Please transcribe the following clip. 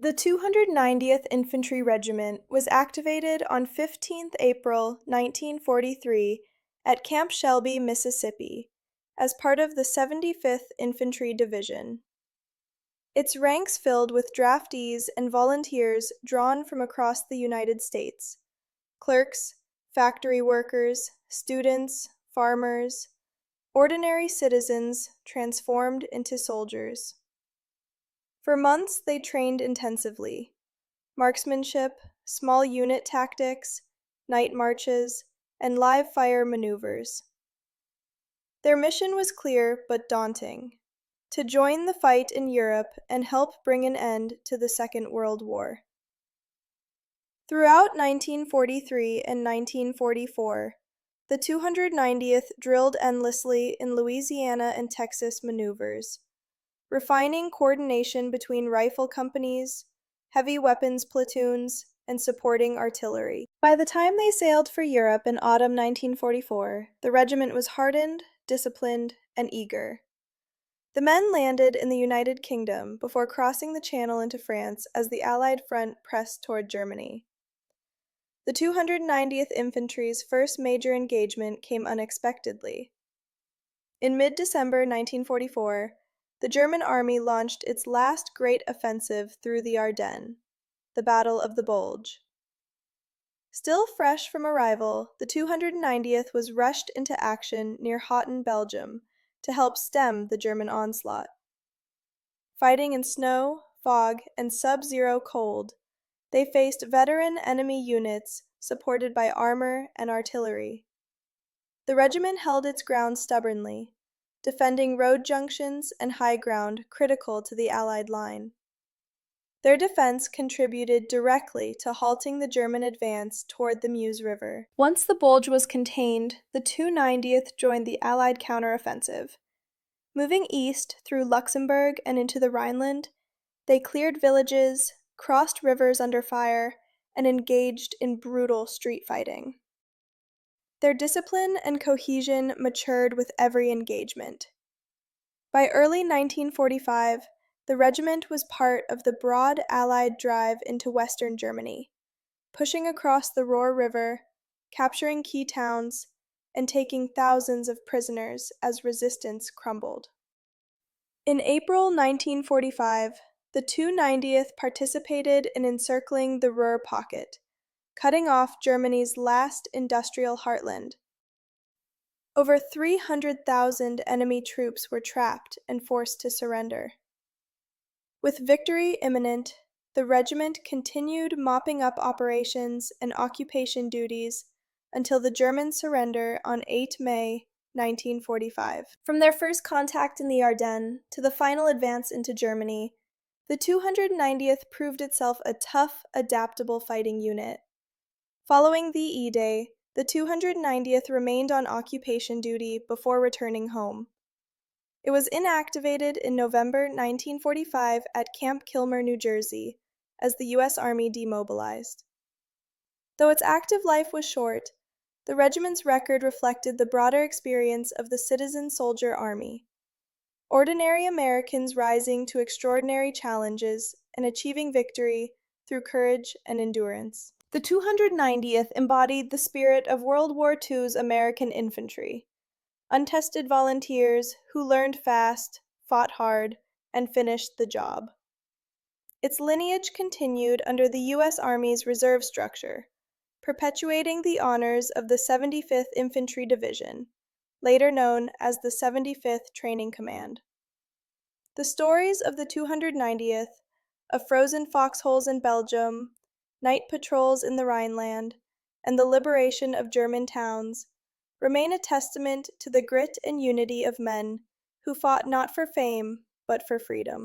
The 290th Infantry Regiment was activated on 15th April 1943 at Camp Shelby, Mississippi, as part of the 75th Infantry Division. Its ranks filled with draftees and volunteers drawn from across the United States, clerks, factory workers, students, farmers, ordinary citizens transformed into soldiers. For months they trained intensively: marksmanship, small unit tactics, night marches, and live fire maneuvers. Their mission was clear but daunting: to join the fight in Europe and help bring an end to the Second World War. Throughout 1943 and 1944, the 290th drilled endlessly in Louisiana and Texas maneuvers, refining coordination between rifle companies, heavy weapons platoons, and supporting artillery. By the time they sailed for Europe in autumn 1944, the regiment was hardened, disciplined, and eager. The men landed in the United Kingdom before crossing the Channel into France as the Allied front pressed toward Germany. The 290th Infantry's first major engagement came unexpectedly. In mid-December 1944, the German army launched its last great offensive through the Ardennes, the Battle of the Bulge. Still fresh from arrival, the 290th was rushed into action near Houten, Belgium, to help stem the German onslaught. Fighting in snow, fog, and sub-zero cold, they faced veteran enemy units supported by armor and artillery. The regiment held its ground stubbornly, defending road junctions and high ground critical to the Allied line. Their defense contributed directly to halting the German advance toward the Meuse River. Once the Bulge was contained, the 290th joined the Allied counteroffensive. Moving east through Luxembourg and into the Rhineland, they cleared villages, crossed rivers under fire, and engaged in brutal street fighting. Their discipline and cohesion matured with every engagement. By early 1945, the regiment was part of the broad Allied drive into Western Germany, pushing across the Ruhr River, capturing key towns, and taking thousands of prisoners as resistance crumbled. In April 1945, the 290th participated in encircling the Ruhr pocket, cutting off Germany's last industrial heartland. Over 300,000 enemy troops were trapped and forced to surrender. With victory imminent, the regiment continued mopping up operations and occupation duties until the German surrender on 8 May 1945. From their first contact in the Ardennes to the final advance into Germany, the 290th proved itself a tough, adaptable fighting unit. Following VE Day, the 290th remained on occupation duty before returning home. It was inactivated in November 1945 at Camp Kilmer, New Jersey, as the U.S. Army demobilized. Though its active life was short, the regiment's record reflected the broader experience of the citizen soldier army. Ordinary Americans rising to extraordinary challenges and achieving victory through courage and endurance. The 290th embodied the spirit of World War II's American infantry: untested volunteers who learned fast, fought hard, and finished the job. Its lineage continued under the U.S. Army's reserve structure, perpetuating the honors of the 75th Infantry Division, later known as the 75th Training Command. The stories of the 290th, of frozen foxholes in Belgium, night patrols in the Rhineland, and the liberation of German towns, remain a testament to the grit and unity of men who fought not for fame, but for freedom.